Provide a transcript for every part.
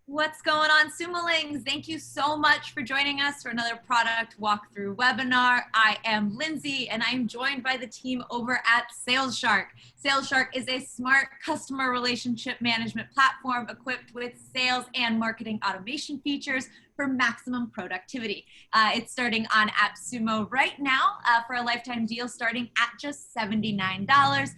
What's going on, Sumolings? Thank you so much for joining us for another product walkthrough webinar. I am Lindsay, and I'm joined by the team over at SalezShark. SalezShark is a smart customer relationship management platform equipped with sales and marketing automation features for maximum productivity. It's starting on AppSumo right now for a lifetime deal starting at just $79.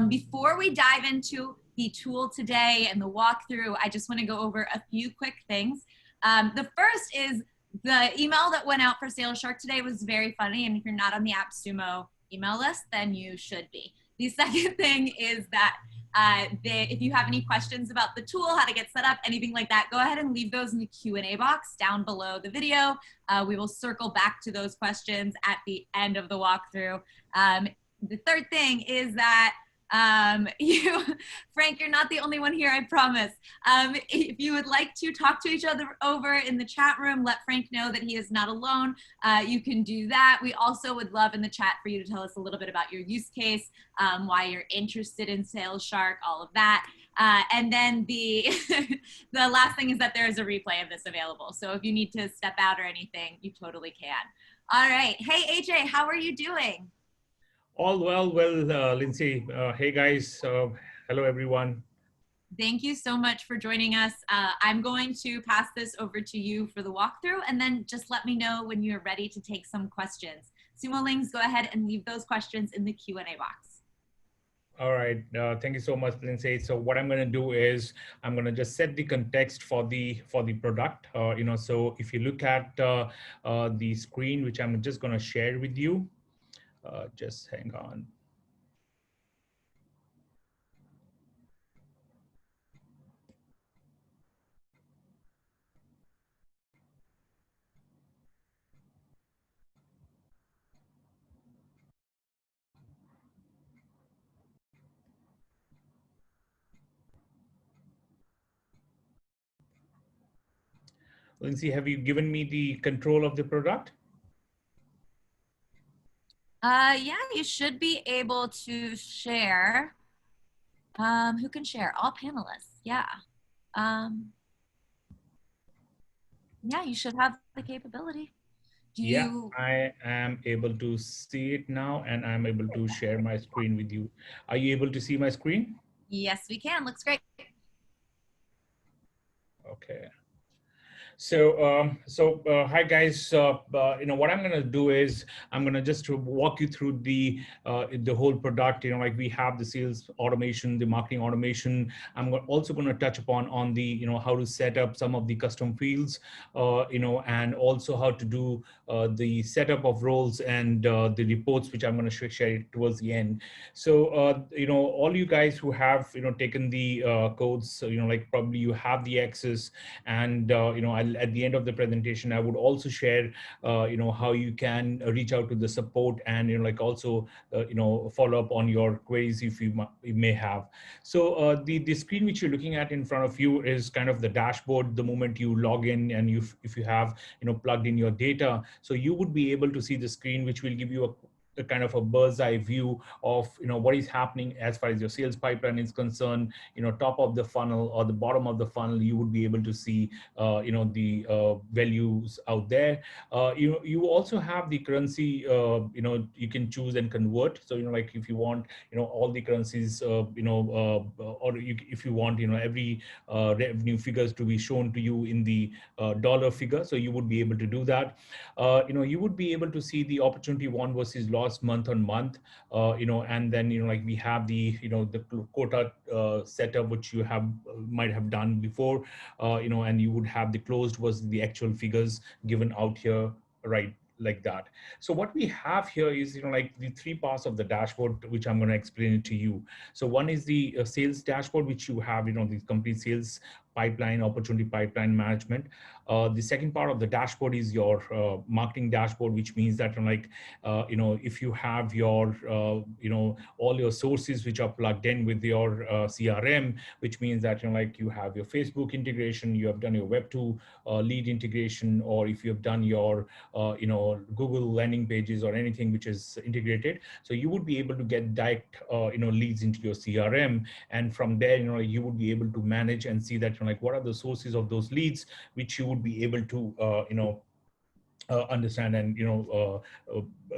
Before we dive into the tool today and the walkthrough, I just want to go over a few quick things. The first is the email that went out for SalezShark today was very funny, and if you're not on the AppSumo email list, then you should be. The second thing is that if you have any questions about the tool, how to get set up, anything like that, go ahead and leave those in the Q&A box down below the video. We will circle back to those questions at the end of the walkthrough. The third thing is that Frank, you're not the only one here, I promise. If you would like to talk to each other over in the chat room, let Frank know that he is not alone. You can do that. We also would love in the chat for you to tell us a little bit about your use case, why you're interested in SalezShark, all of that. And then the last thing is that there is a replay of this available. So if you need to step out or anything, you totally can. All right. Hey, AJ, how are you doing? All well, Lindsay. Hey guys, hello everyone. Thank you so much for joining us. I'm going to pass this over to you for the walkthrough, and then just let me know when you're ready to take some questions. Sumolings, go ahead and leave those questions in the Q&A box. All right, thank you so much, Lindsay. So what I'm going to do is I'm going to just set the context for the product. So if you look at the screen, which I'm just going to share with you, just hang on. Lindsay, have you given me the control of the product? Yeah, you should be able to share. Who can share? All panelists, yeah. Yeah, you should have the capability. Yeah, I am able to see it now, and I'm able to share my screen with you. Are you able to see my screen? Yes, we can. Looks great. Okay. So, hi guys. What I'm gonna do is I'm gonna just walk you through the whole product. Like we have the sales automation, the marketing automation. I'm also gonna touch upon the how to set up some of the custom fields, and also how to do the setup of roles and the reports, which I'm gonna share towards the end. So, all you guys who have taken the codes, like probably you have the access, and at the end of the presentation, I would also share, how you can reach out to the support and, like also, follow up on your queries if you may have. So the screen which you're looking at in front of you is kind of the dashboard. The moment you log in and if you have, plugged in your data, so you would be able to see the screen, which will give you a kind of a bird's eye view of what is happening as far as your sales pipeline is concerned. Top of the funnel or the bottom of the funnel, you would be able to see the values out there. You also have the currency, you can choose and convert. So like if you want all the currencies, or if you want every revenue figures to be shown to you in the dollar figure, so you would be able to do that. You would be able to see the opportunity won versus lost month on month, and then like we have the the quota setup, which you might have done before, and you would have the closed versus the actual figures given out here, right, like that. So what we have here is like the three parts of the dashboard, which I'm going to explain it to you. So one is the sales dashboard, which you have the complete sales pipeline, opportunity pipeline management. The second part of the dashboard is your marketing dashboard, which means that if you have your all your sources which are plugged in with your CRM, which means that like you have your Facebook integration, you have done your Web2 lead integration, or if you have done your Google landing pages or anything which is integrated. So you would be able to get direct, leads into your CRM. And from there, you would be able to manage and see that, like, what are the sources of those leads, which you would be able to, understand and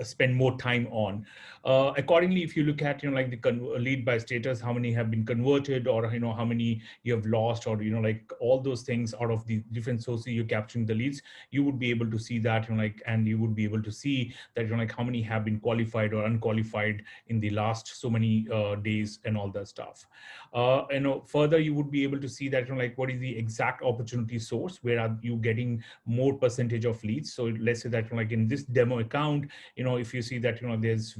spend more time on. Accordingly, if you look at like the lead by status, how many have been converted, or how many you have lost, or like all those things out of the different sources you're capturing the leads, you would be able to see that, like, and you would be able to see that like how many have been qualified or unqualified in the last so many days and all that stuff. Further, you would be able to see that like what is the exact opportunity source, where are you getting more percentage of leads. So let's say that like in this demo account, if you see that there's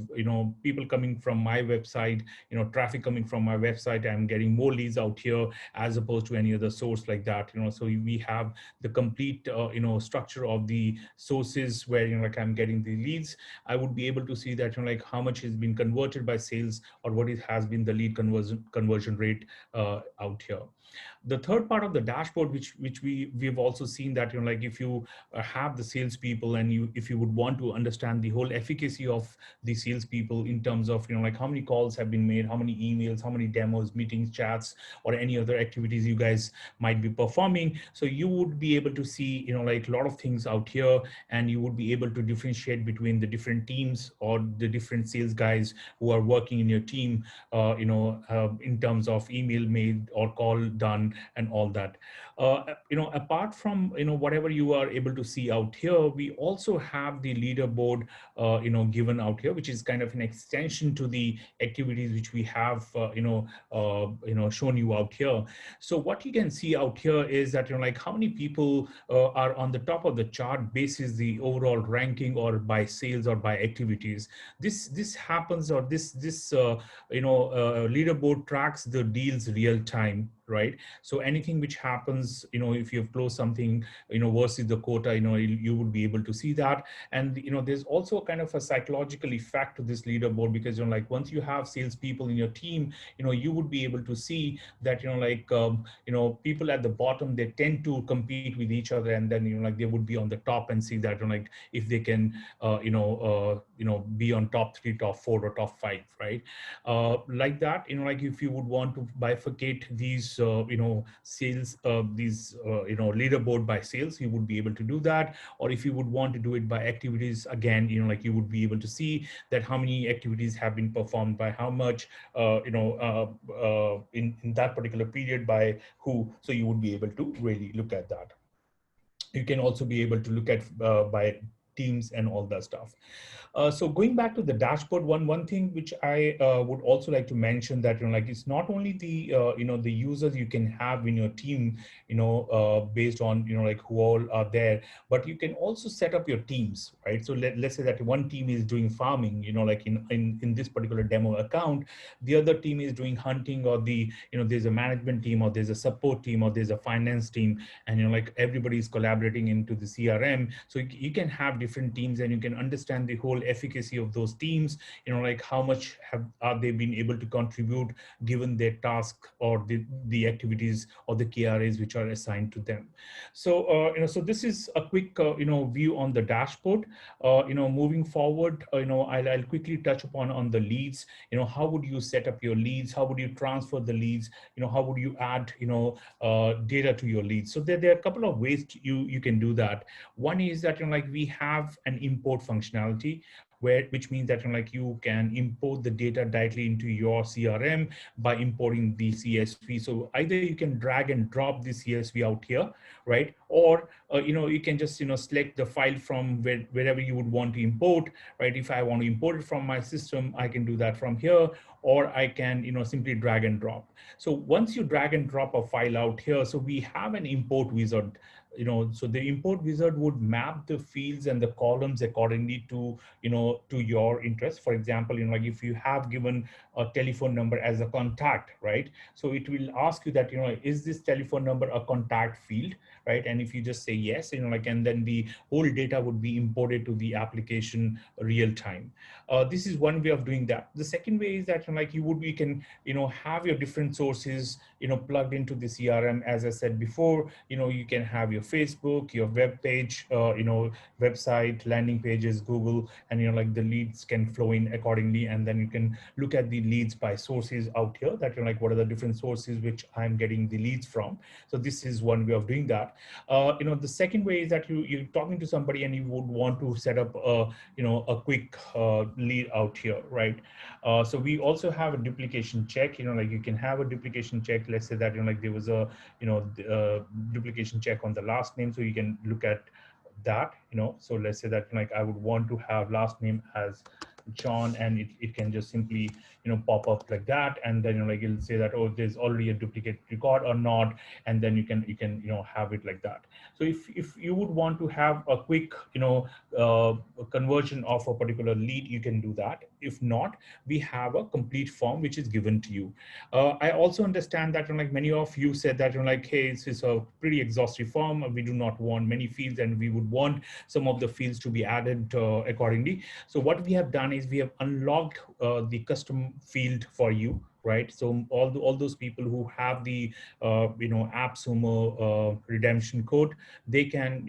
people coming from my website, traffic coming from my website, I'm getting more leads out here as opposed to any other source like that. So we have the complete structure of the sources where like I'm getting the leads. I would be able to see that like how much has been converted by sales, or what it has been the lead conversion rate out here. The third part of the dashboard, which we've also seen that like if you have the salespeople, and if you would want to understand the whole efficacy of the salespeople in terms of like how many calls have been made, how many emails, how many demos, meetings, chats, or any other activities you guys might be performing. So you would be able to see like a lot of things out here, and you would be able to differentiate between the different teams or the different sales guys who are working in your team, in terms of email made or call done and all that. Apart from whatever you are able to see out here, we also have the leaderboard given out here, which is kind of an extension to the activities which we have shown you out here. So what you can see out here is that like how many people are on the top of the chart basis the overall ranking, or by sales, or by activities. This happens, or this leaderboard tracks the deals real time, right? So anything which happens, if you've closed something, versus the quota, you would be able to see that. And there's also kind of a psychological effect to this leaderboard, because like once you have salespeople in your team, you would be able to see that people at the bottom, they tend to compete with each other, and then like they would be on the top, and see that like if they can be on top 3, top 4, or top 5, right? Like that, like if you would want to bifurcate these sales, these leaderboard by sales, you would be able to do that. Or if you would want to do it by activities, again, like you would be able to see that how many activities have been performed by how much, in that particular period, by who. So you would be able to really look at that. You can also be able to look at by teams and all that stuff. So going back to the dashboard, one thing which I would also like to mention, that like it's not only the the users you can have in your team, based on like who all are there, but you can also set up your teams, right? So let's say that one team is doing farming, like in this particular demo account, the other team is doing hunting, or there's a management team, or there's a support team, or there's a finance team, and like everybody is collaborating into the CRM. So you can have different teams, and you can understand the whole efficacy of those teams, like how much are they been able to contribute given their task, or the activities, or the KRAs which are assigned to them. So so this is a quick view on the dashboard. Moving forward, I'll quickly touch upon on the leads. How would you set up your leads? How would you transfer the leads? How would you add data to your leads? So there are a couple of ways you can do that. One is that like we have an import functionality, which means that like you can import the data directly into your CRM by importing the CSV. So either you can drag and drop the CSV out here, right? Or you can just select the file from wherever you would want to import, right? If I want to import it from my system, I can do that from here, or I can simply drag and drop. So once you drag and drop a file out here, so we have an import wizard. So the import wizard would map the fields and the columns accordingly to to your interest. For example, like if you have given a telephone number as a contact, right? So it will ask you that is this telephone number a contact field, right? And if you just say yes, like, and then the whole data would be imported to the application real time. This is one way of doing that. The second way is that like you can, have your different sources, plugged into the CRM. As I said before, you can have your Facebook, your web page, website, landing pages, Google, and like the leads can flow in accordingly. And then you can look at the leads by sources out here, that like what are the different sources which I'm getting the leads from. So this is one way of doing that. The second way is that you're talking to somebody and you would want to set up a quick lead out here, right? So we also have a duplication check. Like you can have a duplication check. Let's say that like there was a duplication check on the last name, so you can look at that. So let's say that like I would want to have last name as John, and it can just simply pop up like that, and then like it'll say that, oh, there's already a duplicate record or not, and then you can have it like that. So if you would want to have a quick conversion of a particular lead, you can do that. If not, we have a complete form which is given to you. I also understand that like many of you said that like, hey, this is a pretty exhaustive form, we do not want many fields, and we would want some of the fields to be added accordingly. So what we have done is we have unlocked the custom field for you, right? So all those people who have the AppSumo redemption code, they can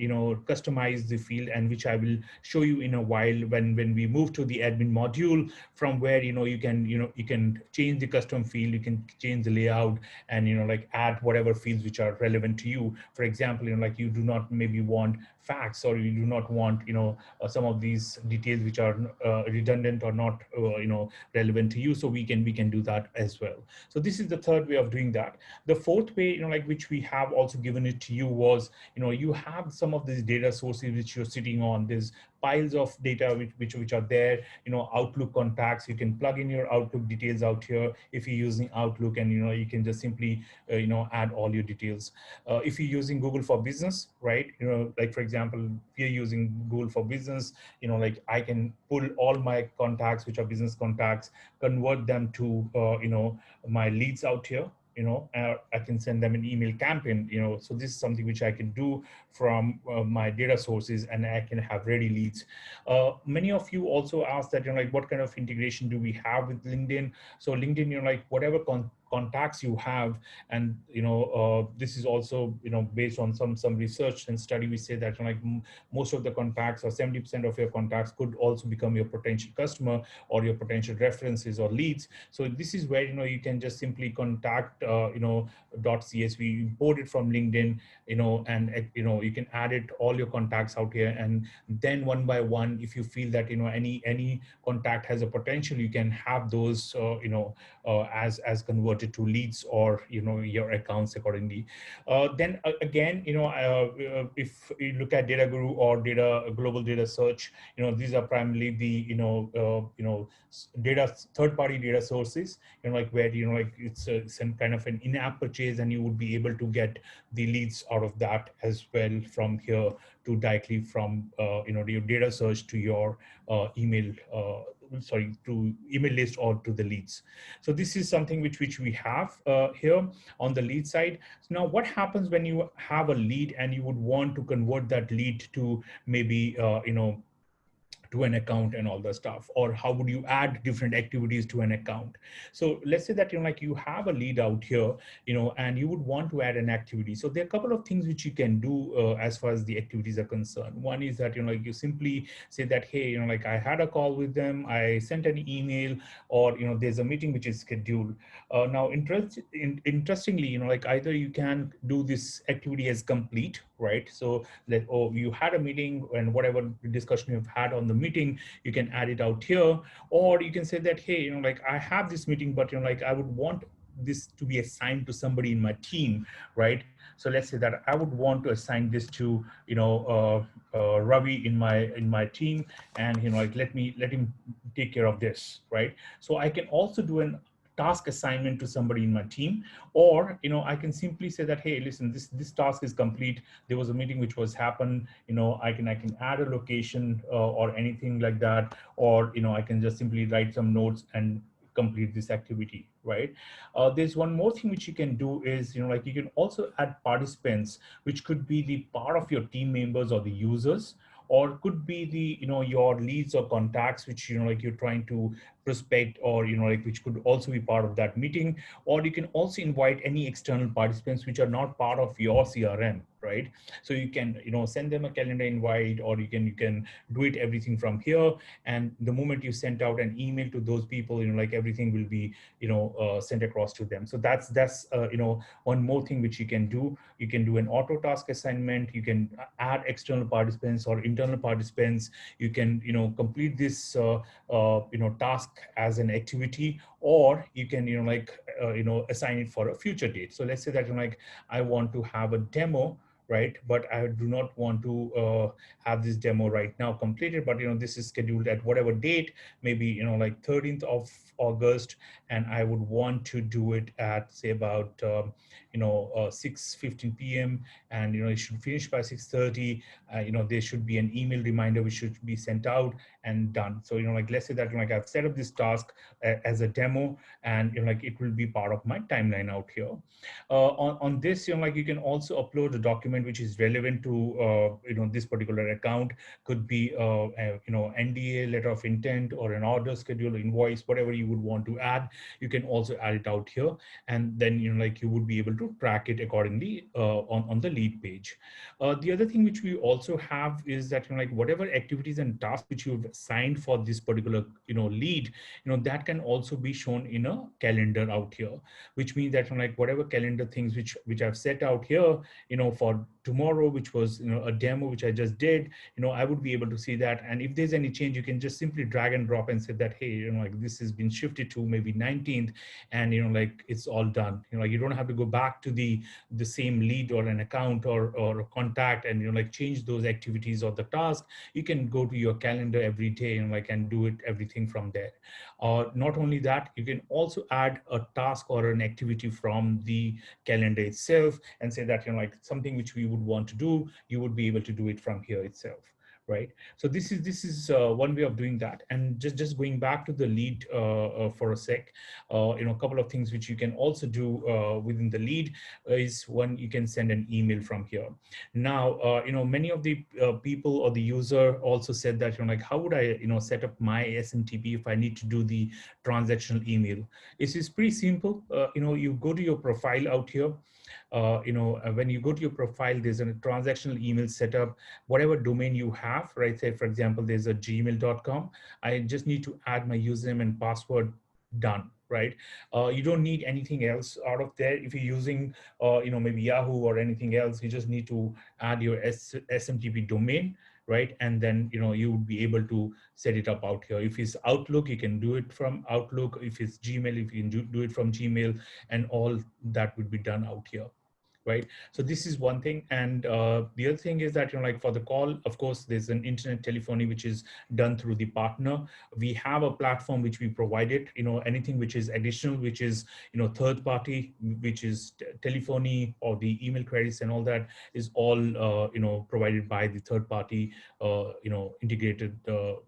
customize the field, and which I will show you in a while when we move to the admin module, from where you can change the custom field, you can change the layout, and like add whatever fields which are relevant to you. For example, like you do not maybe want facts, or you do not want some of these details which are redundant or not relevant to you, so we can do that as well. So this is the third way of doing that. The fourth way, like which we have also given it to you, was you have some of these data sources which you're sitting on. There's piles of data which are there. Outlook contacts, you can plug in your Outlook details out here if you're using Outlook, and you can just simply add all your details. If you're using Google for Business, right, like for example, we are using Google for Business, like I can pull all my contacts which are business contacts, convert them to my leads out here. I can send them an email campaign. So this is something which I can do from my data sources, and I can have ready leads. Many of you also asked that like what kind of integration do we have with LinkedIn. So LinkedIn, like whatever contacts you have, and this is also based on some research and study, we say that like most of the contacts, or 70% of your contacts, could also become your potential customer or your potential references or leads. So this is where you can just simply contact .csv, import it from LinkedIn, and you can add it all your contacts out here, and then one by one, if you feel that any contact has a potential, you can have those as converted to leads, or your accounts accordingly. Then again, if you look at Data Guru or global data search, these are primarily the data, third-party data sources, like where like it's some kind of an in-app purchase, and you would be able to get the leads out of that as well, from here to directly from your data search to your email to email list or to the leads. So this is something which we have here on the lead side. So now what happens when you have a lead and you would want to convert that lead to maybe to an account and all the stuff, or how would you add different activities to an account? So let's say that like you have a lead out here, and you would want to add an activity. So there are a couple of things which you can do as far as the activities are concerned. One is that like you simply say that, hey, like I had a call with them, I sent an email, or there's a meeting which is scheduled. Now interestingly, like either you can do this activity as complete, right? So that, oh, you had a meeting, and whatever discussion you've had on the meeting, you can add it out here. Or you can say that, hey, like I have this meeting, but like I would want this to be assigned to somebody in my team, right? So let's say that I would want to assign this to Ravi in my team, and like let him take care of this, right? So I can also do an task assignment to somebody in my team, or I can simply say that, hey, listen, this task is complete, there was a meeting which was happened, I can add a location or anything like that, or I can just simply write some notes and complete this activity, right? There's one more thing which you can do is like you can also add participants, which could be the part of your team members or the users, or could be the, your leads or contacts, which, like you're trying to prospect, or, like which could also be part of that meeting. Or you can also invite any external participants which are not part of your CRM, right? So you can, send them a calendar invite, or you can do it everything from here. And the moment you send out an email to those people, like everything will be, sent across to them. So that's one more thing which you can do. You can do an auto task assignment. You can add external participants or internal participants. You can, complete this task as an activity, or you can, assign it for a future date. So let's say that, like, I want to have a demo, right? But I do not want to have this demo right now completed, but, this is scheduled at whatever date, maybe, like 13th of August, and I would want to do it at, say, about 6:15 p.m. and, it should finish by 6:30. There should be an email reminder which should be sent out and done. So, like, let's say that, like, I've set up this task as a demo, and, like, it will be part of my timeline out here. On this, like, you can also upload a document which is relevant to this particular account. Could be NDA, letter of intent, or an order schedule, invoice, whatever you would want to add. You can also add it out here, and then, like, you would be able to track it accordingly on the lead page. The other thing which we also have is that, like, whatever activities and tasks which you've assigned for this particular lead, that can also be shown in a calendar out here, which means that, like, whatever calendar things which I've set out here, for tomorrow, which was, a demo which I just did, I would be able to see that. And if there's any change, you can just simply drag and drop and say that, hey, like, this has been shifted to maybe 19th, and, like, it's all done. Like, you don't have to go back to the same lead or an account or a contact and, like, change those activities or the task. You can go to your calendar every day and, like, and do it everything from there. Not only that, you can also add a task or an activity from the calendar itself and say that, like, something which we would want to do, you would be able to do it from here itself, right? So this is one way of doing that. And just going back to the lead for a sec, a couple of things which you can also do within the lead is, one, you can send an email from here. Now, many of the people or the user also said that, like, how would I, set up my SMTP if I need to do the transactional email? It's pretty simple. You go to your profile out here. When you go to your profile, there's a transactional email setup, whatever domain you have, right? Say, for example, there's a gmail.com. I just need to add my username and password, done, right? You don't need anything else out of there. If you're using, maybe Yahoo or anything else, you just need to add your SMTP domain, right? And then, you would be able to set it up out here. If it's Outlook, you can do it from Outlook. If it's Gmail, if you can do it from Gmail, and all that would be done out here, right? So this is one thing. And the other thing is that, like, for the call, of course, there's an internet telephony which is done through the partner. We have a platform which we provided. Anything which is additional, which is, third party, which is telephony or the email credits and all that, is all provided by the third party integrated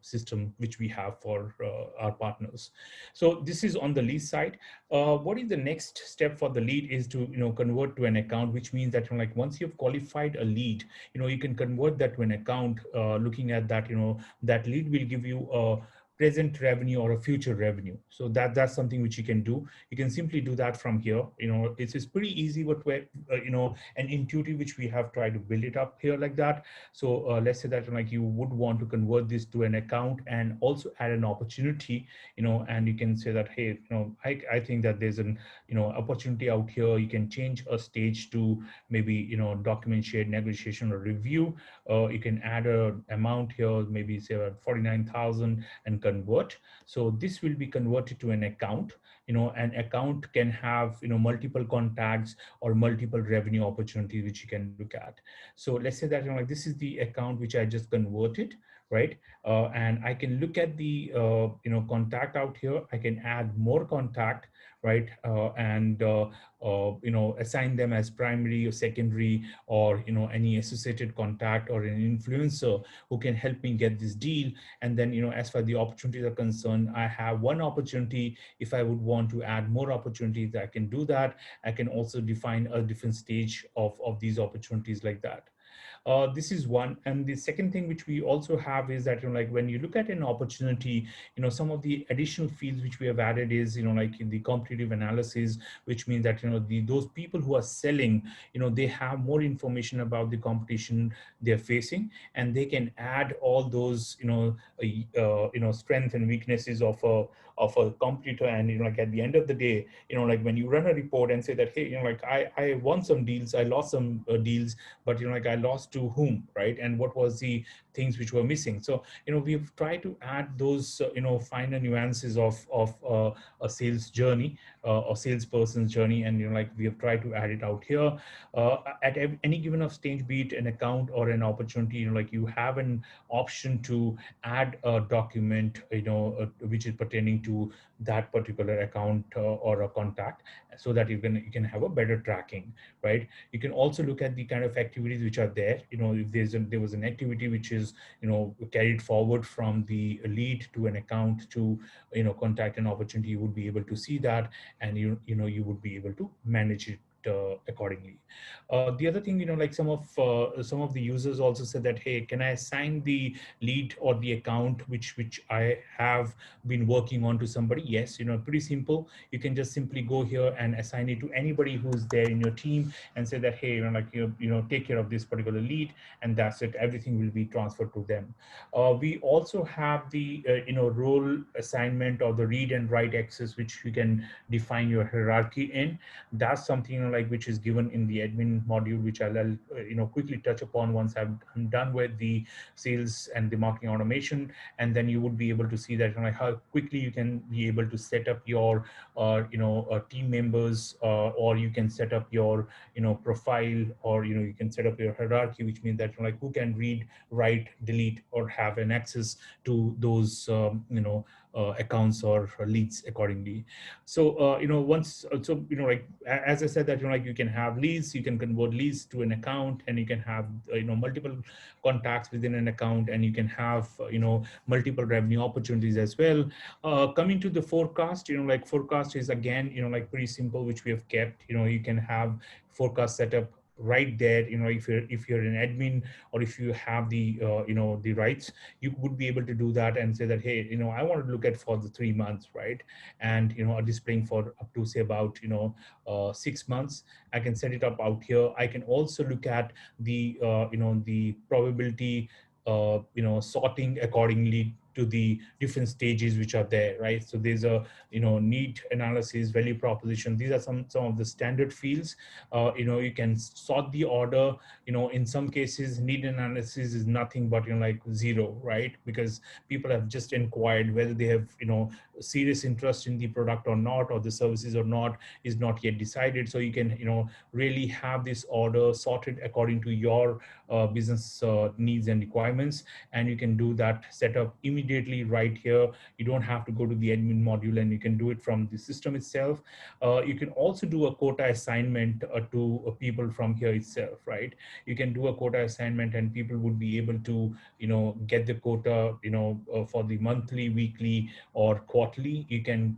system which we have for our partners. So this is on the lead side. What is the next step for the lead is to, convert to an account, which means that, like, once you've qualified a lead, you can convert that to an account. Looking at that, that lead will give you a present revenue or a future revenue. So that's something which you can do. You can simply do that from here. It's pretty easy, but and intuitive, which we have tried to build it up here like that. So let's say that, like, you would want to convert this to an account and also add an opportunity, and you can say that, hey, I think that there's an, opportunity out here. You can change a stage to maybe, document shared negotiation or review. You can add an amount here, maybe say 49,000, and convert. So this will be converted to an account. An account can have, multiple contacts or multiple revenue opportunities which you can look at. So let's say that, like, this is the account which I just converted, right? And I can look at the contact out here. I can add more contact, right? And assign them as primary or secondary, or any associated contact or an influencer who can help me get this deal. And then, as far as the opportunities are concerned, I have one opportunity. If I would want to add more opportunities, I can do that. I can also define a different stage of these opportunities like that. This is one. And the second thing which we also have is that, like when you look at an opportunity, some of the additional fields which we have added is, like in the competitive analysis, which means that, those people who are selling, they have more information about the competition they're facing, and they can add all those, strengths and weaknesses of a competitor. And, like at the end of the day, like when you run a report and say that, hey, like I won some deals, I lost some deals, but like I lost to whom, right? And what was the things which were missing? So we've tried to add those finer nuances of a sales journey, or salesperson's journey, and like we have tried to add it out here. At any given of stage, be it an account or an opportunity, like you have an option to add a document, which is pertaining to that particular account, or a contact, so that you can have a better tracking, right? You can also look at the kind of activities which are there. If there was an activity which is carried forward from the lead to an account to contact an opportunity, you would be able to see that, and you would be able to manage it accordingly. The other thing, like some of the users also said that, hey, can I assign the lead or the account which I have been working on to somebody? Yes, pretty simple. You can just simply go here and assign it to anybody who's there in your team, and say that, hey, like take care of this particular lead, and that's it. Everything will be transferred to them. We also have the role assignment, or the read and write access, which you can define your hierarchy in. That's something like which is given in the admin module, which I'll quickly touch upon once I'm done with the sales and the marketing automation. And then you would be able to see that, how quickly you can be able to set up your team members, or you can set up your profile, or you can set up your hierarchy, which means that like who can read, write, delete, or have an access to those accounts or leads accordingly. So once so like as I said that like you can have leads, you can convert leads to an account, and you can have multiple contacts within an account, and you can have multiple revenue opportunities as well. Coming to the forecast, like forecast is again like pretty simple, which we have kept. You can have forecast setup right there. If you're an admin, or if you have the the rights, you would be able to do that and say that, hey, I want to look at for the 3 months, right? And are displaying for up to say about 6 months. I can set it up out here. I can also look at the the probability sorting accordingly to the different stages which are there, right? So there's a need analysis, value proposition. These are some of the standard fields. You can sort the order. In some cases, need analysis is nothing but like zero, right? Because people have just inquired whether they have serious interest in the product or not, or the services or not, is not yet decided. So you can really have this order sorted according to your business needs and requirements, and you can do that setup immediately right here. You don't have to go to the admin module, and you can do it from the system itself. You can also do a quota assignment to people from here itself, right? You can do a quota assignment, and people would be able to get the quota for the monthly, weekly, or quarterly. You can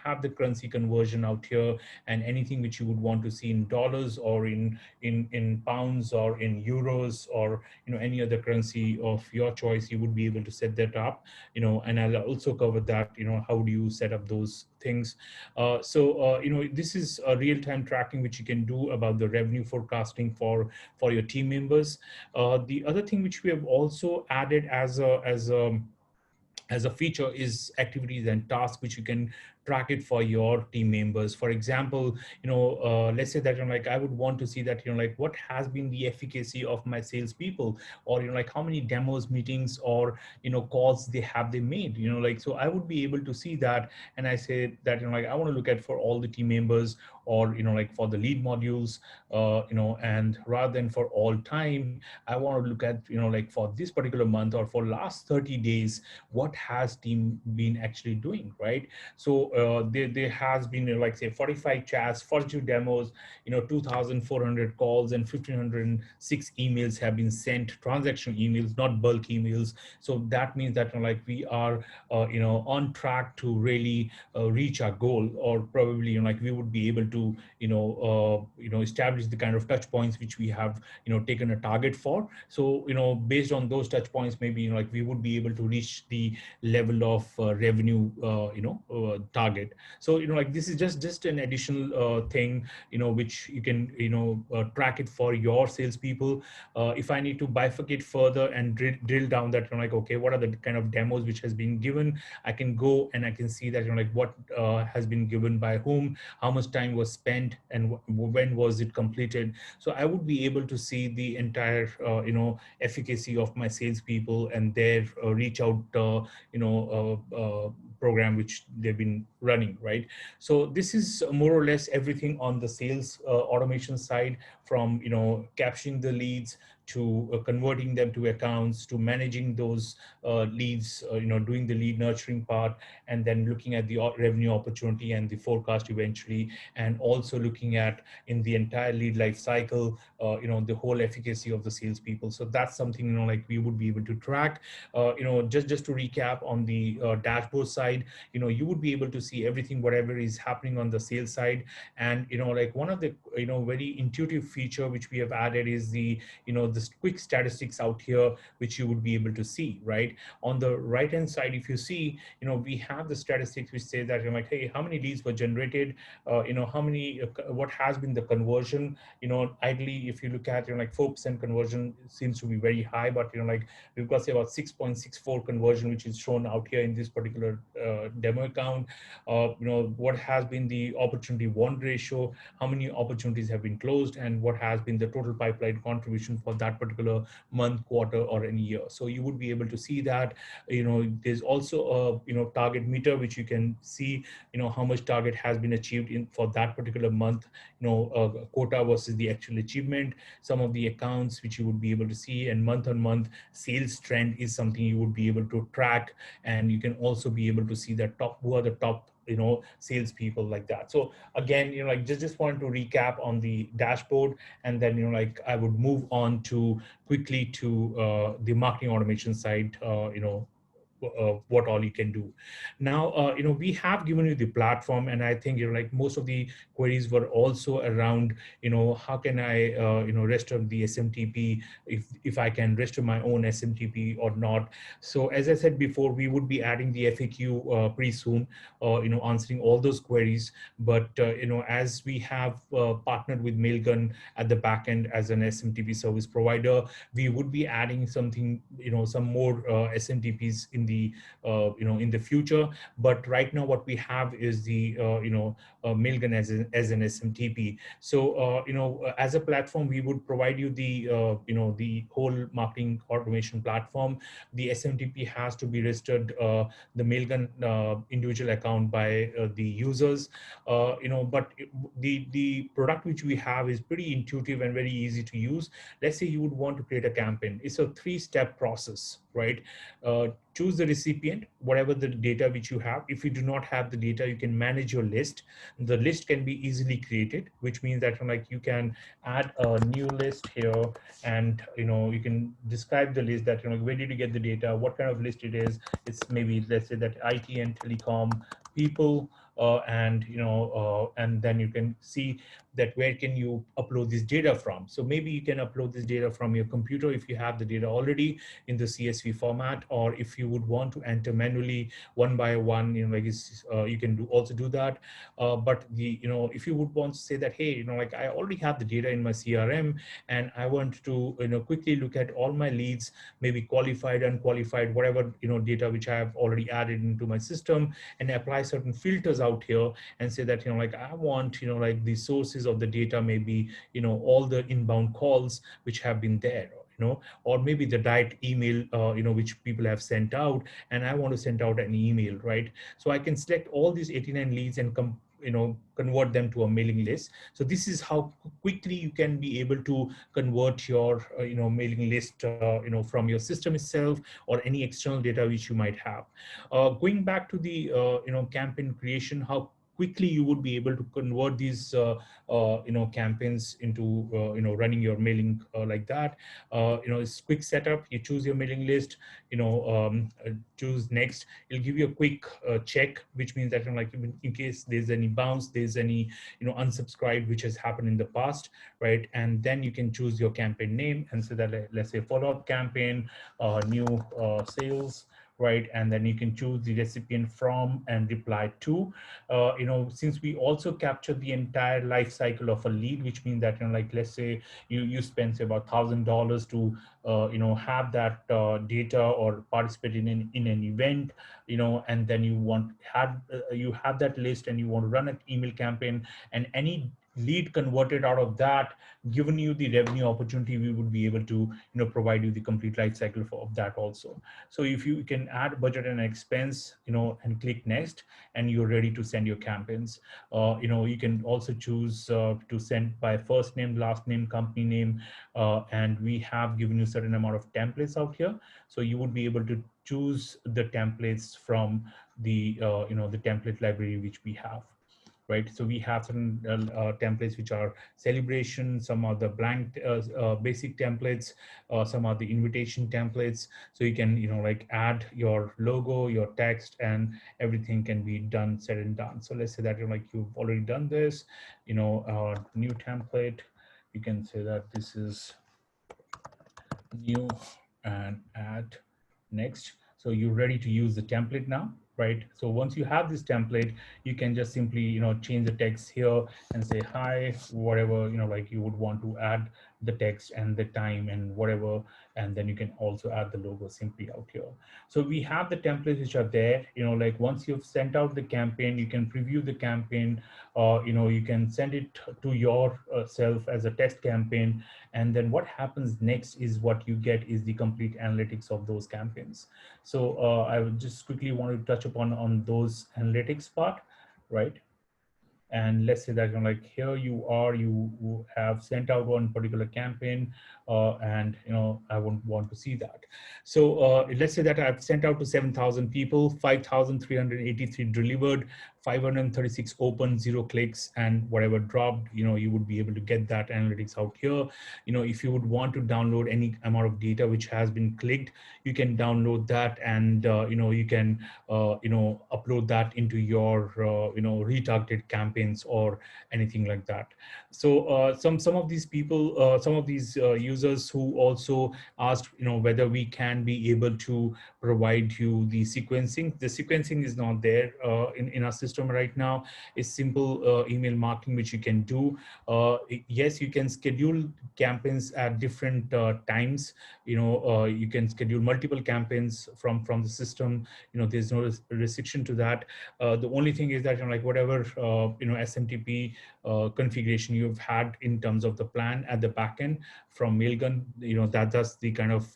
have the currency conversion out here, and anything which you would want to see in dollars, or in pounds, or in euros, or any other currency of your choice, you would be able to set that up. And I'll also cover that, how do you set up those things. This is a real-time tracking which you can do about the revenue forecasting for your team members. The other thing which we have also added as a feature is activities and tasks which you can track it for your team members. For example, let's say that like I would want to see that like what has been the efficacy of my salespeople, or like how many demos, meetings, or calls they made. Like, so I would be able to see that, and I say that like I want to look at for all the team members, or like for the lead modules, and rather than for all time, I want to look at like for this particular month, or for last 30 days, what has team been actually doing, right? So there has been like say 45 chats, 42 demos, 2,400 calls, and 1,506 emails have been sent, transactional emails, not bulk emails. So that means that like we are on track to really reach our goal, or probably like we would be able to establish the kind of touch points which we have taken a target for. So based on those touch points, maybe like we would be able to reach the level of revenue target. So like this is just an additional thing which you can track it for your salespeople. If I need to bifurcate further and drill down that, like okay, what are the kind of demos which has been given, I can go and I can see that like what has been given by whom, how much time was spent, and when was it completed. So I would be able to see the entire efficacy of my salespeople and their reach out program which they've been running, right? So this is more or less everything on the sales automation side, from capturing the leads to converting them to accounts, to managing those leads, doing the lead nurturing part, and then looking at the revenue opportunity and the forecast eventually, and also looking at in the entire lead life cycle, the whole efficacy of the salespeople. So that's something like we would be able to track. Just to recap on the dashboard side, you would be able to see everything, whatever is happening on the sales side. And like one of the very intuitive feature which we have added is the this quick statistics out here, which you would be able to see right on the right hand side. If you see, we have the statistics which say that like, hey, how many leads were generated, how many what has been the conversion. Ideally, if you look at like 4% conversion seems to be very high, but like we've got say about 6.64 conversion, which is shown out here in this particular demo account. What has been the opportunity won ratio, how many opportunities have been closed, and what has been the total pipeline contribution for that particular month, quarter, or any year. So you would be able to see that. There's also a target meter which you can see how much target has been achieved in for that particular month, quota versus the actual achievement. Some of the accounts which you would be able to see, and month on month sales trend is something you would be able to track. And you can also be able to see that who are the top salespeople, like that. So again, like just wanted to recap on the dashboard, and then like I would move on to quickly to the marketing automation side. What all you can do now. We have given you the platform, and I think like most of the queries were also around how can I restore the SMTP, if I can restore my own SMTP or not. So as I said before, we would be adding the FAQ pretty soon, answering all those queries. But as we have partnered with Mailgun at the back end as an SMTP service provider, we would be adding something, some more SMTPs in the in the future. But right now what we have is the Mailgun as an SMTP. So as a platform, we would provide you the the whole marketing automation platform. The SMTP has to be registered the Mailgun individual account by the users. But the product which we have is pretty intuitive and very easy to use. Let's say you would want to create a campaign. It's a 3-step process, right? Choose the recipient, whatever the data which you have. If you do not have the data, you can manage your list. The list can be easily created, which means that like you can add a new list here, and you can describe the list that where did you get the data, what kind of list it is. It's maybe, let's say, that IT and telecom people, and then you can see that where can you upload this data from. So maybe you can upload this data from your computer if you have the data already in the CSV format, or if you would want to enter manually one by one, you can also do that. But if you would want to say that, hey, like I already have the data in my CRM, and I want to quickly look at all my leads, maybe qualified, unqualified, whatever data which I have already added into my system, and apply certain filters out here, and say that like I want like the sources of the data, maybe all the inbound calls which have been there, or maybe the direct email, which people have sent out, and I want to send out an email, right? So I can select all these 89 leads and convert them to a mailing list. So this is how quickly you can be able to convert your mailing list from your system itself or any external data which you might have. Going back to the campaign creation, how quickly you would be able to convert these campaigns into running your mailing like that. It's quick setup. You choose your mailing list, choose next. It'll give you a quick check, which means that like in case there's any bounce, there's any unsubscribe which has happened in the past, right? And then you can choose your campaign name and so that let's say follow-up campaign, new sales, right? And then you can choose the recipient from and reply to. Since we also capture the entire life cycle of a lead, which means that like let's say you spend say about $1,000 to have that data or participate in an event, and then you have that list and you want to run an email campaign, and any lead converted out of that, given you the revenue opportunity, we would be able to provide you the complete life cycle of that also. So if you can add budget and expense, and click next, and you're ready to send your campaigns. You can also choose to send by first name, last name, company name, and we have given you a certain amount of templates out here. So you would be able to choose the templates from the the template library which we have. Right, so we have certain templates which are celebration, some are the blank basic templates, some are the invitation templates. So you can like add your logo, your text, and everything can be done, said and done. So let's say that like you've already done this, new template. You can say that this is new and add next. So you're ready to use the template now, right? So once you have this template, you can just simply change the text here and say hi, whatever like you would want to add the text and the time and whatever, and then you can also add the logo simply out here. So we have the templates which are there. Like once you've sent out the campaign, you can preview the campaign, you can send it to yourself as a test campaign, and then what happens next is what you get is the complete analytics of those campaigns. So I would just quickly want to touch upon on those analytics part, right? And let's say that like here you have sent out one particular campaign, and I wouldn't want to see that. So let's say that I've sent out to 7,000 people, 5,383 delivered, 536 open, 0 clicks, and whatever dropped, you would be able to get that analytics out here. If you would want to download any amount of data which has been clicked, you can download that, and you can upload that into your retargeted campaigns or anything like that. So some of these people, some of these users who also asked whether we can be able to provide you the sequencing. The sequencing is not there in our system right now. It's simple email marketing which you can do. Yes, you can schedule campaigns at different times. You can schedule multiple campaigns from the system. There's no restriction to that. The only thing is that like whatever SMTP configuration you've had in terms of the plan at the backend from Mailgun, that's the kind of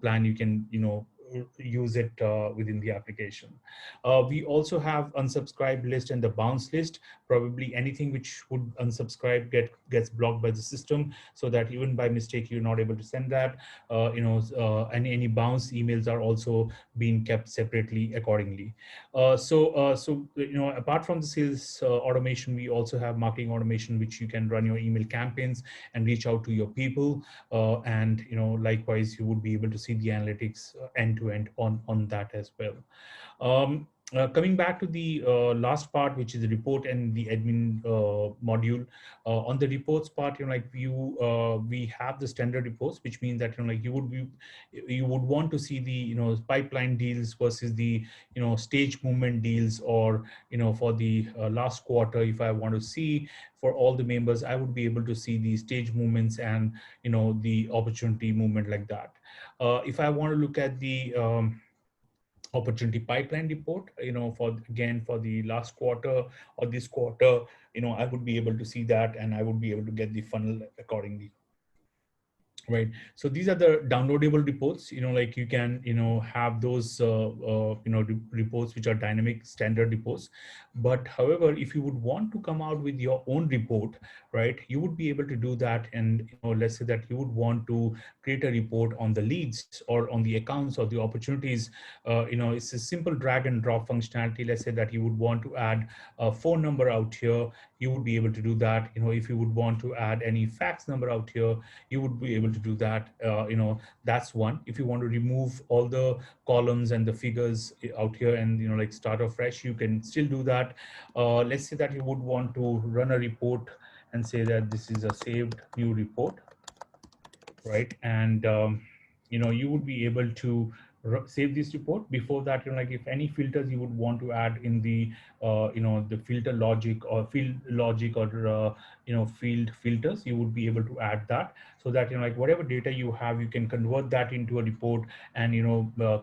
plan you can use it within the application. We also have unsubscribe list and the bounce list. Probably anything which would unsubscribe gets blocked by the system, so that even by mistake you're not able to send that. And any bounce emails are also being kept separately accordingly. So apart from the sales automation, we also have marketing automation, which you can run your email campaigns and reach out to your people. And likewise, you would be able to see the analytics end to end on that as well. Coming back to the last part, which is the report and the admin module. On the reports part, we have the standard reports, which means that you would want to see the pipeline deals versus the stage movement deals, or for the last quarter, if I want to see for all the members, I would be able to see the stage movements and the opportunity movement like that. If I want to look at the opportunity pipeline report, for the last quarter or this quarter, I would be able to see that, and I would be able to get the funnel accordingly. Right. So these are the downloadable reports. Like you can, have those, reports which are dynamic standard reports. But however, if you would want to come out with your own report, right, you would be able to do that. And, let's say that you would want to create a report on the leads or on the accounts or the opportunities. It's a simple drag and drop functionality. Let's say that you would want to add a phone number out here. You would be able to do that. If you would want to add any fax number out here, you would be able to do that. That's one. If you want to remove all the columns and the figures out here and, like start afresh, you can still do that. Let's say that you would want to run a report and say that this is a saved new report, right? And you would be able to save this report. Before that, like if any filters you would want to add in the the filter logic or field logic or field filters, you would be able to add that, so that like whatever data you have, you can convert that into a report and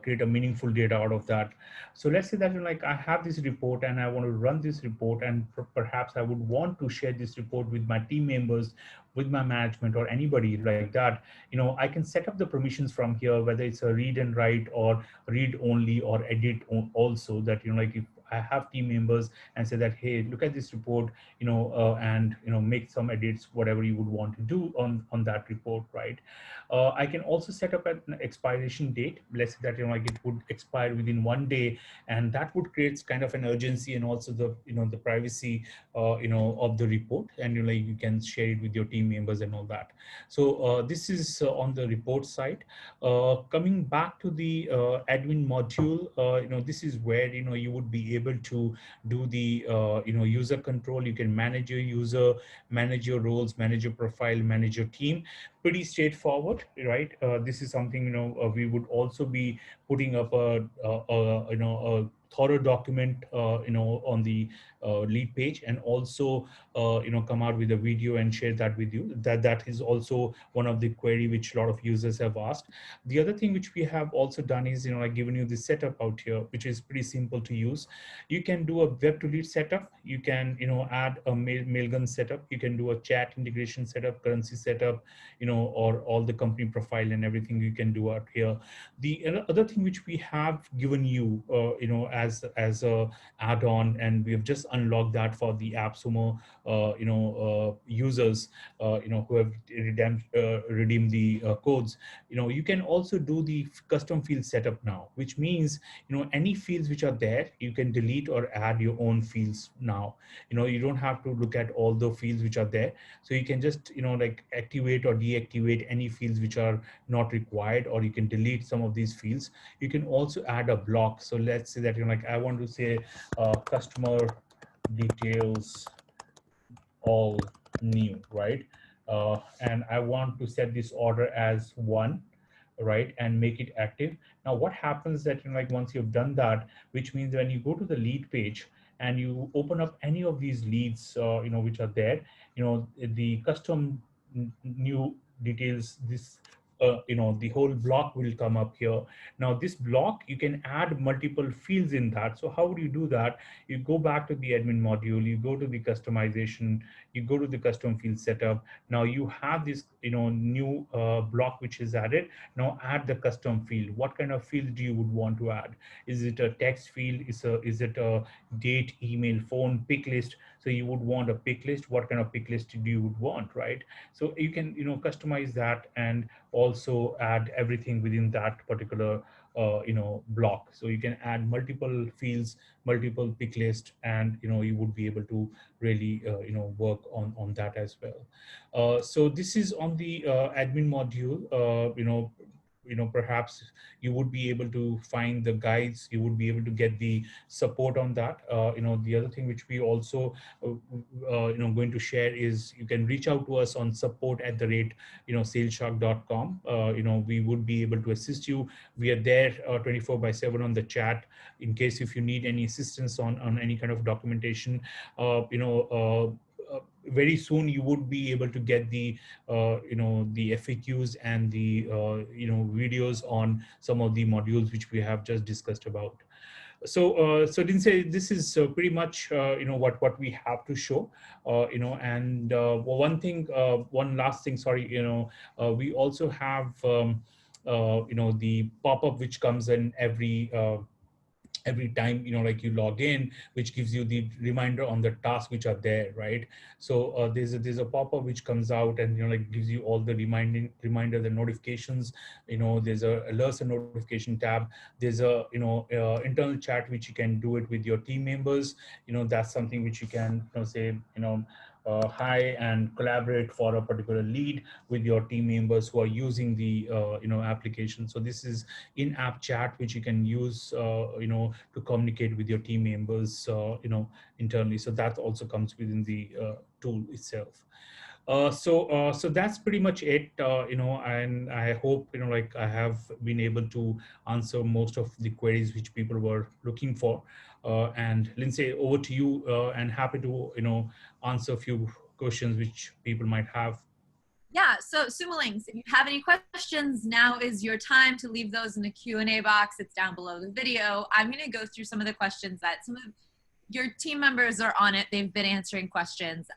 create a meaningful data out of that. So let's say that like I have this report and I want to run this report, and perhaps I would want to share this report with my team members, with my management, or anybody like that. I can set up the permissions from here, whether it's a read and write or read only or edit also, that like if I have team members and say that, hey, look at this report, and make some edits, whatever you would want to do on that report, right? I can also set up an expiration date. Let's say that like it would expire within 1 day, and that would create kind of an urgency, and also the the privacy of the report, and like you can share it with your team members and all that. So this is on the report side. Coming back to the admin module, this is where you would be able to do the user control. You can manage your user, manage your roles, manage your profile, manage your team. Pretty straightforward, right? This is something we would also be putting up a thorough document on the lead page, and also come out with a video and share that with you. That is also one of the query which a lot of users have asked. The other thing which we have also done is like given you the setup out here, which is pretty simple to use. You can do a web to lead setup. You can add a mailgun setup. You can do a chat integration setup, currency setup, or all the company profile and everything you can do out here. The other thing which we have given you as a add-on, and we have just unlocked that for the AppSumo users who have redeemed the codes. You can also do the custom field setup now, which means any fields which are there, you can delete or add your own fields now. You don't have to look at all the fields which are there. So you can just like activate or deactivate any fields which are not required, or you can delete some of these fields. You can also add a block. So let's say that like I want to say customer details all new, right? And I want to set this order as 1, right, and make it active. Now what happens that like once you've done that, which means when you go to the lead page and you open up any of these leads which are there, the custom new details, this the whole block will come up here. Now this block, you can add multiple fields in that. So how would you do that? You go back to the admin module, you go to the customization, you go to the custom field setup. Now you have this new block which is added. Now add the custom field. What kind of field do you would want to add? Is it a text field? Is it a date, email, phone, pick list? So you would want a pick list. What kind of pick list do you would want, right? So you can customize that, and also add everything within that particular block. So you can add multiple fields, multiple pick list, and you would be able to really work on that as well. So this is on the admin module. Perhaps you would be able to find the guides, you would be able to get the support on that. The other thing which we also going to share is you can reach out to us on support@, salesshark.com. We would be able to assist you. We are there 24/7 on the chat in case if you need any assistance on any kind of documentation. Very soon you would be able to get the the FAQs and the videos on some of the modules which we have just discussed about. So Lindsay, this is pretty much what we have to show. And one thing, one last thing. Sorry, we also have the pop-up which comes in every time like you log in, which gives you the reminder on the tasks which are there, right? So there's a pop-up which comes out and like gives you all the reminder, the notifications. There's a alerts and notification tab. There's a internal chat which you can do it with your team members. That's something which you can say hi and collaborate for a particular lead with your team members who are using the application. So this is in-app chat which you can use to communicate with your team members internally. So that also comes within the tool itself. So that's pretty much it, and I hope like I have been able to answer most of the queries which people were looking for. And Lindsay, over to you, and happy to answer a few questions which people might have. Yeah, so Sumalings, if you have any questions, now is your time to leave those in the Q&A box. It's down below the video. I'm going to go through some of the questions that some of your team members are on it. They've been answering questions.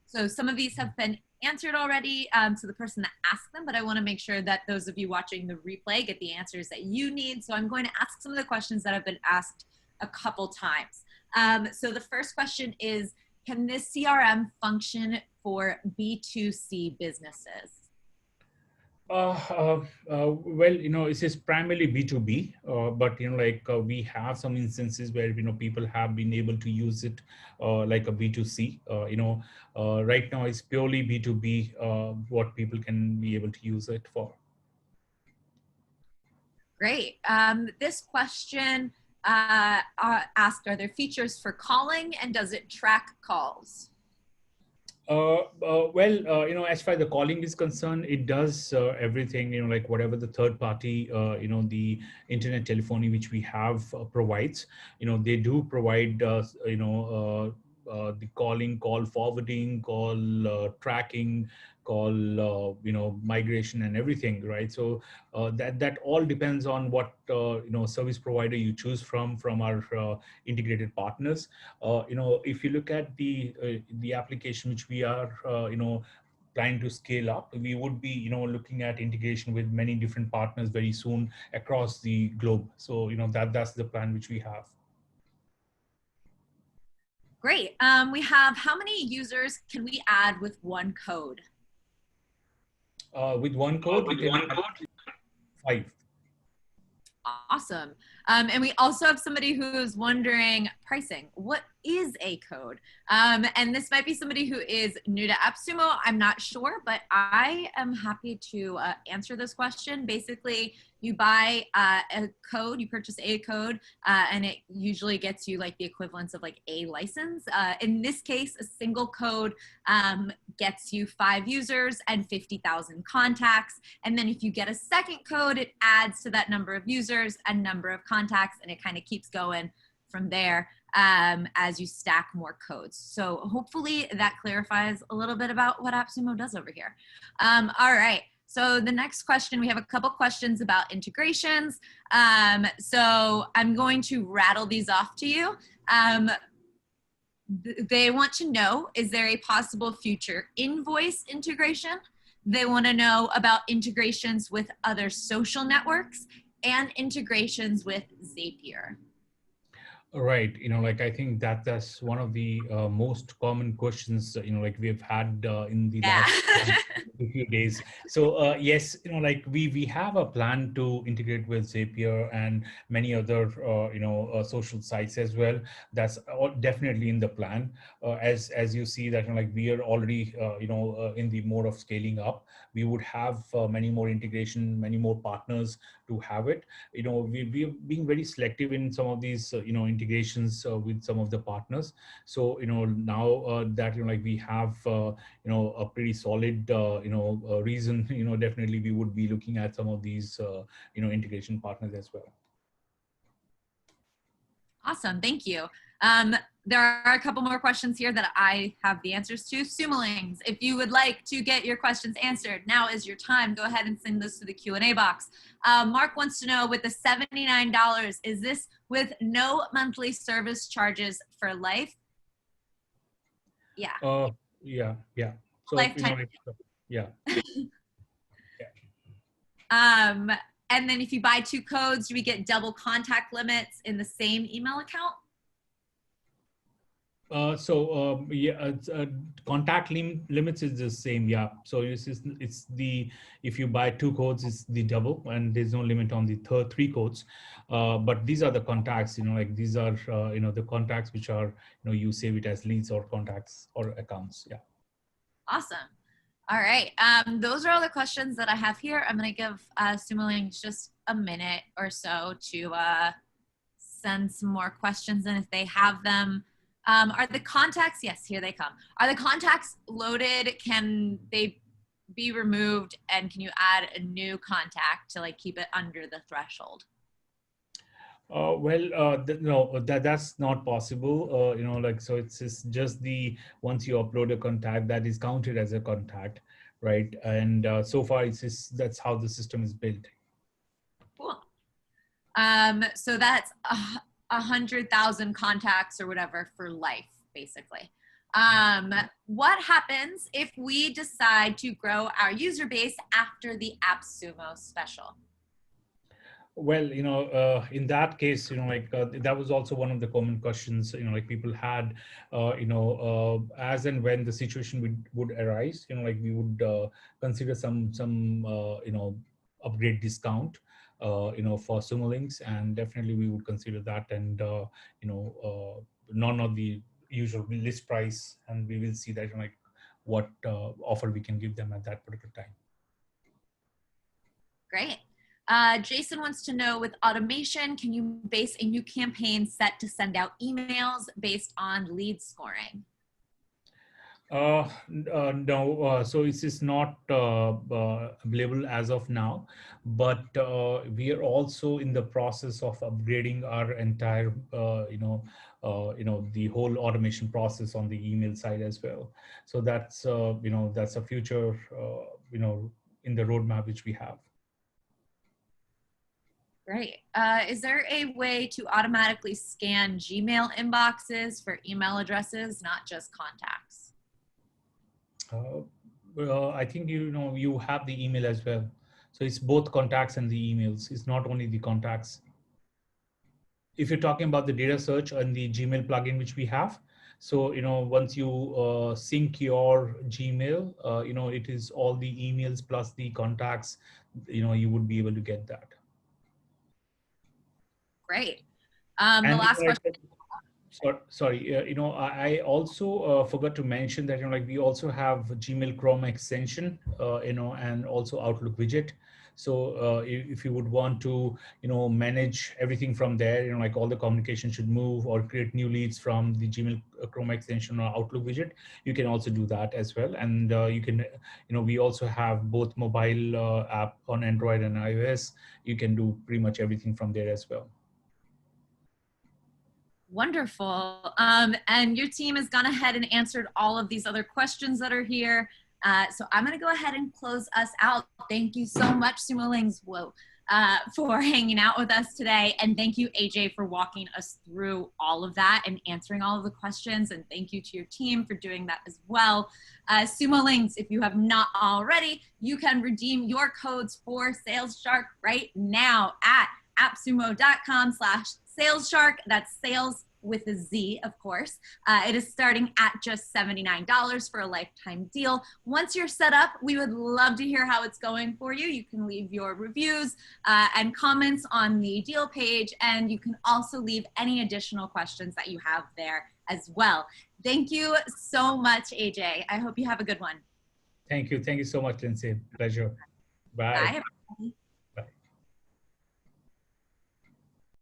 So some of these have been answered already to the person that asked them, but I want to make sure that those of you watching the replay get the answers that you need. So I'm going to ask some of the questions that have been asked a couple times. So the first question is, can this CRM function for B2C businesses? Well, it is primarily B2B, but we have some instances where people have been able to use it like a B2C. Right now it's purely B2B, what people can be able to use it for. Great. This question asked, are there features for calling and does it track calls? As far as the calling is concerned, it does everything, like whatever the third party, the internet telephony which we have provides. They do provide, the calling, call forwarding, call tracking, call, migration and everything, right? So that all depends on what, service provider you choose from our integrated partners. If you look at the application which we are planning to scale up, we would be looking at integration with many different partners very soon across the globe. So that's the plan which we have. Great. We have, how many users can we add with one code? With one code, we can add 5. Awesome. And we also have somebody who's wondering pricing. What is a code? And this might be somebody who is new to AppSumo. I'm not sure, but I am happy to answer this question. Basically, you buy a code, you purchase a code, and it usually gets you like the equivalence of like a license. In this case, a single code gets you 5 users and 50,000 contacts. And then if you get a second code, it adds to that number of users and number of contacts, and it kind of keeps going from there as you stack more codes. So hopefully that clarifies a little bit about what AppSumo does over here. All right. So the next question, we have a couple questions about integrations. So I'm going to rattle these off to you. They want to know, is there a possible future invoice integration? They want to know about integrations with other social networks and integrations with Zapier. Right. I think that's one of the most common questions, like we've had in the last few days. So yes, we have a plan to integrate with Zapier and many other, social sites as well. That's definitely in the plan. As you see that, we are already, in the mode of scaling up. We would have many more integration, many more partners to have it. We're being very selective in some of these, integrations with some of the partners. So now that we have a pretty solid reason, definitely we would be looking at some of these integration partners as well. Awesome, thank you. There are a couple more questions here that I have the answers to. Sumolings, if you would like to get your questions answered, now is your time. Go ahead and send those to the Q&A box. Mark wants to know, with the $79, is this with no monthly service charges for life? Yeah. Yeah. So, Lifetime. yeah. And then if you buy 2 codes, do we get double contact limits in the same email account? Contact limits is the same. Yeah. So it's the, if you buy 2 codes, it's the double, and there's no limit on the 3 codes. But these are the contacts, like these are, the contacts which are, you save it as leads or contacts or accounts. Yeah. Awesome. All right. Those are all the questions that I have here. I'm going to give Sumolings just a minute or so to send some more questions in if they have them. Are the contacts, yes, here they come. Are the contacts loaded? Can they be removed? And can you add a new contact to like keep it under the threshold? No, that's not possible. So it's just the, once you upload a contact, that is counted as a contact, right? And so far, that's how the system is built. Cool. So that's 100,000 contacts or whatever for life, basically. What happens if we decide to grow our user base after the AppSumo special? Well, in that case, that was also one of the common questions, like people had, as and when the situation would arise, we would consider some upgrade discount, for Sumolings, and definitely we would consider that, and, none of the usual list price, and we will see that, what offer we can give them at that particular time. Great. Jason wants to know, with automation, can you base a new campaign set to send out emails based on lead scoring? No, so it is not available as of now, but we are also in the process of upgrading our entire, the whole automation process on the email side as well. So that's, that's a future, in the roadmap which we have. Great. Is there a way to automatically scan Gmail inboxes for email addresses, not just contacts? Well, I think, you have the email as well. So it's both contacts and the emails. It's not only the contacts. If you're talking about the data search and the Gmail plugin, which we have, so, once you sync your Gmail, it is all the emails plus the contacts, you would be able to get that. Great. The last question. Sorry, I also forgot to mention that, we also have Gmail Chrome extension, and also Outlook widget. So if you would want to, manage everything from there, like all the communication should move or create new leads from the Gmail Chrome extension or Outlook widget, you can also do that as well. And you can, we also have both mobile app on Android and iOS. You can do pretty much everything from there as well. Wonderful. And your team has gone ahead and answered all of these other questions that are here. So I'm going to go ahead and close us out. Thank you so much, Sumolings, for hanging out with us today. And thank you, AJ, for walking us through all of that and answering all of the questions. And thank you to your team for doing that as well. Sumolings, if you have not already, you can redeem your codes for SalezShark right now at appsumo.com/SalezShark. That's sales with a Z, of course. It is starting at just $79 for a lifetime deal. Once you're set up, we would love to hear how it's going for you. You can leave your reviews and comments on the deal page, and you can also leave any additional questions that you have there as well. Thank you so much, AJ. I hope you have a good one. Thank you. Thank you so much, Lindsay. Pleasure. Bye. Bye.